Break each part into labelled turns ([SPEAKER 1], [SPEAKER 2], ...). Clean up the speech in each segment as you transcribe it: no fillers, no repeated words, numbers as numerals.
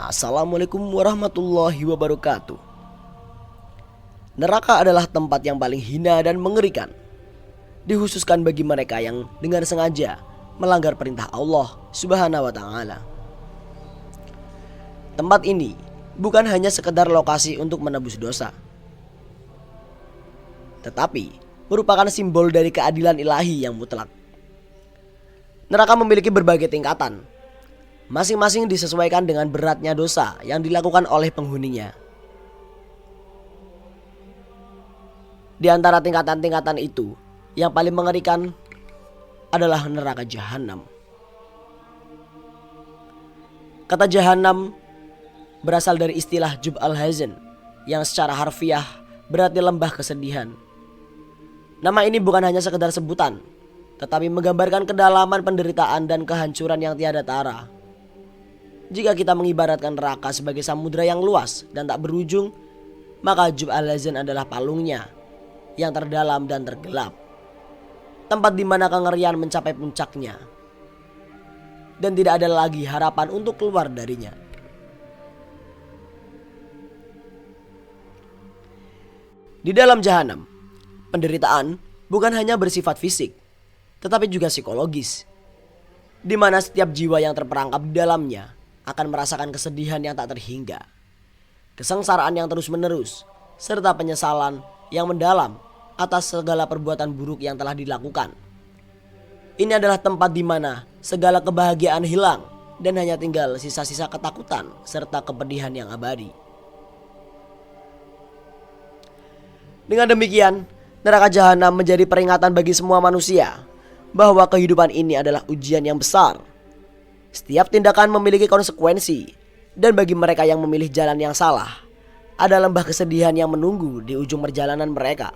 [SPEAKER 1] Assalamualaikum warahmatullahi wabarakatuh. Neraka adalah tempat yang paling hina dan mengerikan, dikhususkan bagi mereka yang dengan sengaja melanggar perintah Allah Subhanahu wa taala. Tempat ini bukan hanya sekedar lokasi untuk menebus dosa, tetapi merupakan simbol dari keadilan ilahi yang mutlak. Neraka memiliki berbagai tingkatan, masing-masing disesuaikan dengan beratnya dosa yang dilakukan oleh penghuninya. Di antara tingkatan-tingkatan itu, yang paling mengerikan adalah neraka jahanam. Kata jahanam berasal dari istilah Jub al-Hazan yang secara harfiah berarti lembah kesedihan. Nama ini bukan hanya sekedar sebutan, tetapi menggambarkan kedalaman penderitaan dan kehancuran yang tiada tara. Jika kita mengibaratkan neraka sebagai samudera yang luas dan tak berujung, maka Jub al-Hazan adalah palungnya yang terdalam dan tergelap, tempat di mana kengerian mencapai puncaknya dan tidak ada lagi harapan untuk keluar darinya. Di dalam jahanam, penderitaan bukan hanya bersifat fisik, tetapi juga psikologis, di mana setiap jiwa yang terperangkap di dalamnya akan merasakan kesedihan yang tak terhingga, kesengsaraan yang terus-menerus, serta penyesalan yang mendalam atas segala perbuatan buruk yang telah dilakukan. Ini adalah tempat di mana segala kebahagiaan hilang dan hanya tinggal sisa-sisa ketakutan serta kepedihan yang abadi. Dengan demikian, neraka jahanam menjadi peringatan bagi semua manusia bahwa kehidupan ini adalah ujian yang besar. Setiap tindakan memiliki konsekuensi, dan bagi mereka yang memilih jalan yang salah, ada lembah kesedihan yang menunggu di ujung perjalanan mereka.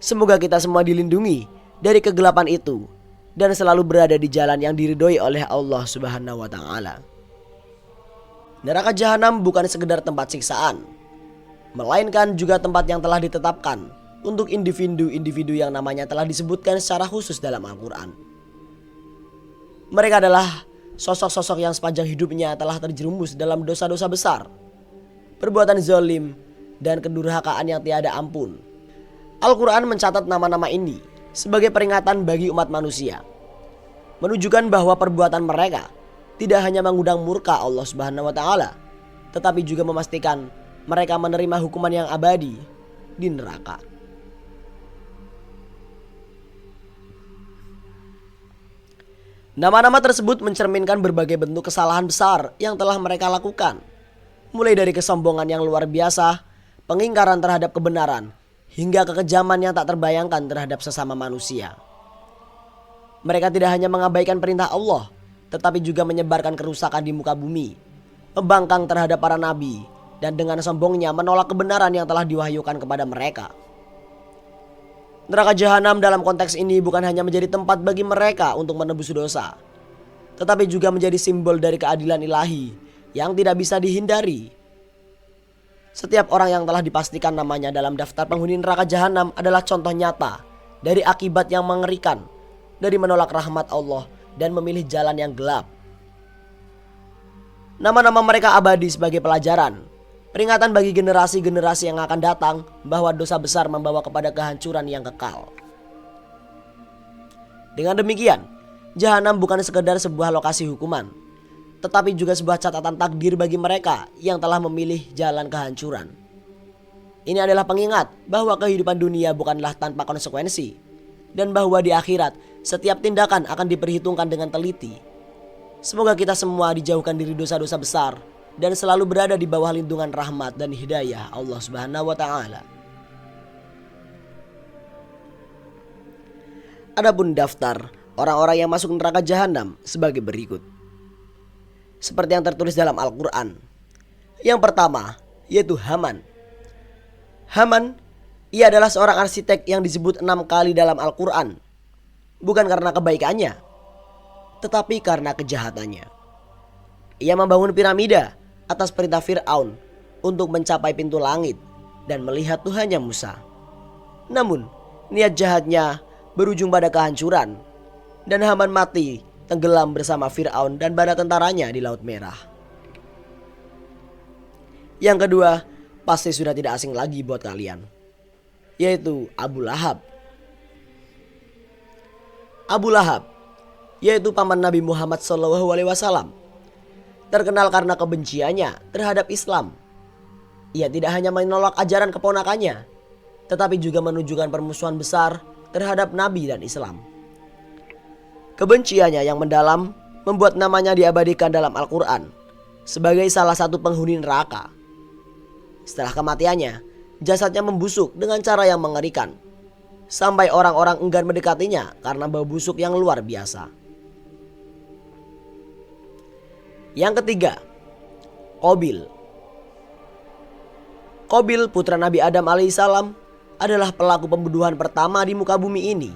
[SPEAKER 1] Semoga kita semua dilindungi dari kegelapan itu dan selalu berada di jalan yang diridhoi oleh Allah Subhanahu wa taala. Neraka jahanam bukan sekedar tempat siksaan, melainkan juga tempat yang telah ditetapkan untuk individu-individu yang namanya telah disebutkan secara khusus dalam Al-Quran. Mereka adalah sosok-sosok yang sepanjang hidupnya telah terjerumus dalam dosa-dosa besar, perbuatan zalim, dan kedurhakaan yang tiada ampun. Al-Quran mencatat nama-nama ini sebagai peringatan bagi umat manusia, menunjukkan bahwa perbuatan mereka tidak hanya mengundang murka Allah Subhanahu wa taala, tetapi juga memastikan mereka menerima hukuman yang abadi di neraka. Nama-nama tersebut mencerminkan berbagai bentuk kesalahan besar yang telah mereka lakukan, mulai dari kesombongan yang luar biasa, pengingkaran terhadap kebenaran, hingga kekejaman yang tak terbayangkan terhadap sesama manusia. Mereka tidak hanya mengabaikan perintah Allah, tetapi juga menyebarkan kerusakan di muka bumi, membangkang terhadap para nabi, dan dengan sombongnya menolak kebenaran yang telah diwahyukan kepada mereka. Neraka jahanam dalam konteks ini bukan hanya menjadi tempat bagi mereka untuk menebus dosa, tetapi juga menjadi simbol dari keadilan ilahi yang tidak bisa dihindari. Setiap orang yang telah dipastikan namanya dalam daftar penghuni neraka jahanam adalah contoh nyata dari akibat yang mengerikan dari menolak rahmat Allah dan memilih jalan yang gelap. Nama-nama mereka abadi sebagai pelajaran, peringatan bagi generasi-generasi yang akan datang bahwa dosa besar membawa kepada kehancuran yang kekal. Dengan demikian, jahanam bukan sekedar sebuah lokasi hukuman, tetapi juga sebuah catatan takdir bagi mereka yang telah memilih jalan kehancuran. Ini adalah pengingat bahwa kehidupan dunia bukanlah tanpa konsekuensi, dan bahwa di akhirat setiap tindakan akan diperhitungkan dengan teliti. Semoga kita semua dijauhkan dari dosa-dosa besar dan selalu berada di bawah lindungan rahmat dan hidayah Allah Subhanahu wa taala. Adapun daftar orang-orang yang masuk neraka jahanam sebagai berikut, seperti yang tertulis dalam Al-Quran. Yang pertama yaitu Haman. Haman, ia adalah seorang arsitek yang disebut 6 kali dalam Al-Quran, bukan karena kebaikannya, tetapi karena kejahatannya. Ia membangun piramida atas perintah Fir'aun untuk mencapai pintu langit dan melihat Tuhannya Musa. Namun niat jahatnya berujung pada kehancuran, dan Haman mati tenggelam bersama Fir'aun dan bala tentaranya di Laut Merah. Yang kedua, pasti sudah tidak asing lagi buat kalian, yaitu Abu Lahab. Abu Lahab yaitu paman Nabi Muhammad SAW, terkenal karena kebenciannya terhadap Islam. Ia tidak hanya menolak ajaran keponakannya, tetapi juga menunjukkan permusuhan besar terhadap Nabi dan Islam. Kebenciannya yang mendalam membuat namanya diabadikan dalam Al-Quran sebagai salah satu penghuni neraka. Setelah kematiannya, jasadnya membusuk dengan cara yang mengerikan, sampai orang-orang enggan mendekatinya karena bau busuk yang luar biasa. Yang ketiga, Qabil. Qabil, putra Nabi Adam alaihissalam, adalah pelaku pembunuhan pertama di muka bumi ini.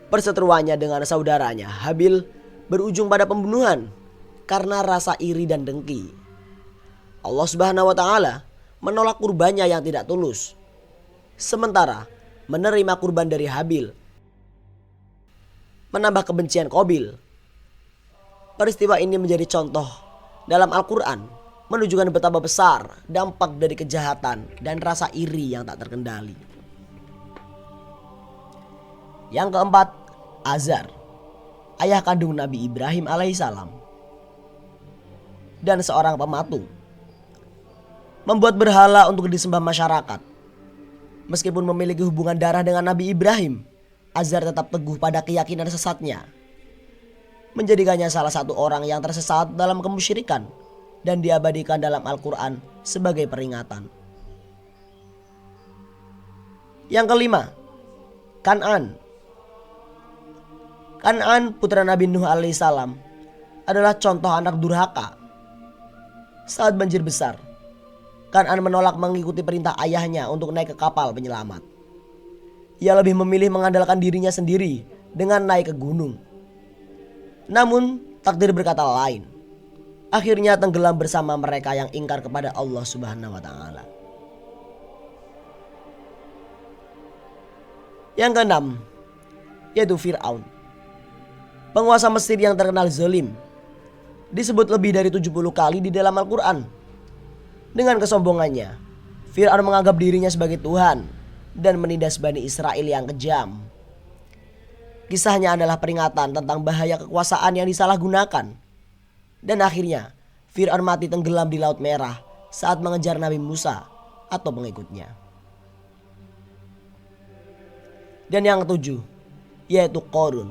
[SPEAKER 1] Perseteruannya dengan saudaranya Habil berujung pada pembunuhan karena rasa iri dan dengki. Allah Subhanahu wa taala menolak kurbannya yang tidak tulus, sementara menerima kurban dari Habil menambah kebencian Qabil. Peristiwa ini menjadi contoh dalam Al-Quran, menunjukkan betapa besar dampak dari kejahatan dan rasa iri yang tak terkendali. Yang keempat, Azar, ayah kandung Nabi Ibrahim alaihissalam dan seorang pematung. Membuat berhala untuk disembah masyarakat. Meskipun memiliki hubungan darah dengan Nabi Ibrahim, Azar tetap teguh pada keyakinan sesatnya, menjadikannya salah satu orang yang tersesat dalam kemusyrikan dan diabadikan dalam Al-Quran sebagai peringatan. Yang kelima, Kan'an. Kan'an, putra Nabi Nuh alaihissalam, adalah contoh anak durhaka. Saat banjir besar, Kan'an menolak mengikuti perintah ayahnya untuk naik ke kapal penyelamat. Ia lebih memilih mengandalkan dirinya sendiri dengan naik ke gunung. Namun takdir berkata lain. Akhirnya tenggelam bersama mereka yang ingkar kepada Allah Subhanahu wa taala. Yang keenam, yaitu Fir'aun, penguasa Mesir yang terkenal zalim. Disebut lebih dari 70 kali di dalam Al-Quran. Dengan kesombongannya, Fir'aun menganggap dirinya sebagai Tuhan dan menindas Bani Israel yang kejam. Kisahnya adalah peringatan tentang bahaya kekuasaan yang disalahgunakan. Dan akhirnya Fir'aun mati tenggelam di Laut Merah saat mengejar Nabi Musa atau pengikutnya. Dan yang ketujuh, yaitu Qarun,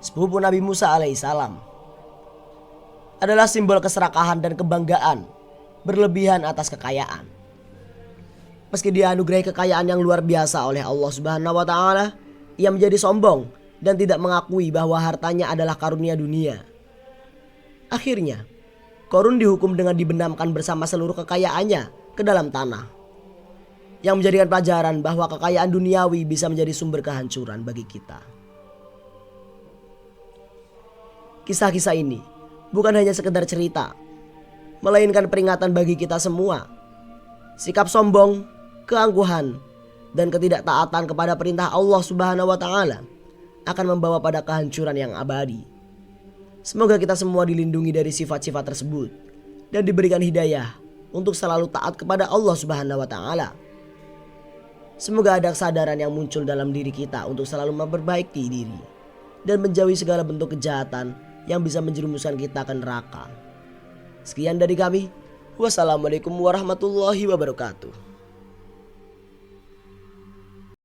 [SPEAKER 1] sepupu Nabi Musa alaihissalam, adalah simbol keserakahan dan kebanggaan berlebihan atas kekayaan. Meski dianugerahi kekayaan yang luar biasa oleh Allah Subhanahu wa taala, ia menjadi sombong dan tidak mengakui bahwa hartanya adalah karunia dunia. Akhirnya, Qarun dihukum dengan dibenamkan bersama seluruh kekayaannya ke dalam tanah, yang menjadikan pelajaran bahwa kekayaan duniawi bisa menjadi sumber kehancuran bagi kita. Kisah-kisah ini bukan hanya sekedar cerita, melainkan peringatan bagi kita semua. Sikap sombong, keangkuhan, dan ketidaktaatan kepada perintah Allah Subhanahu wa taala akan membawa pada kehancuran yang abadi. Semoga kita semua dilindungi dari sifat-sifat tersebut dan diberikan hidayah untuk selalu taat kepada Allah Subhanahu wa taala. Semoga ada kesadaran yang muncul dalam diri kita untuk selalu memperbaiki diri dan menjauhi segala bentuk kejahatan yang bisa menjerumuskan kita ke neraka. Sekian dari kami. Wassalamualaikum warahmatullahi wabarakatuh.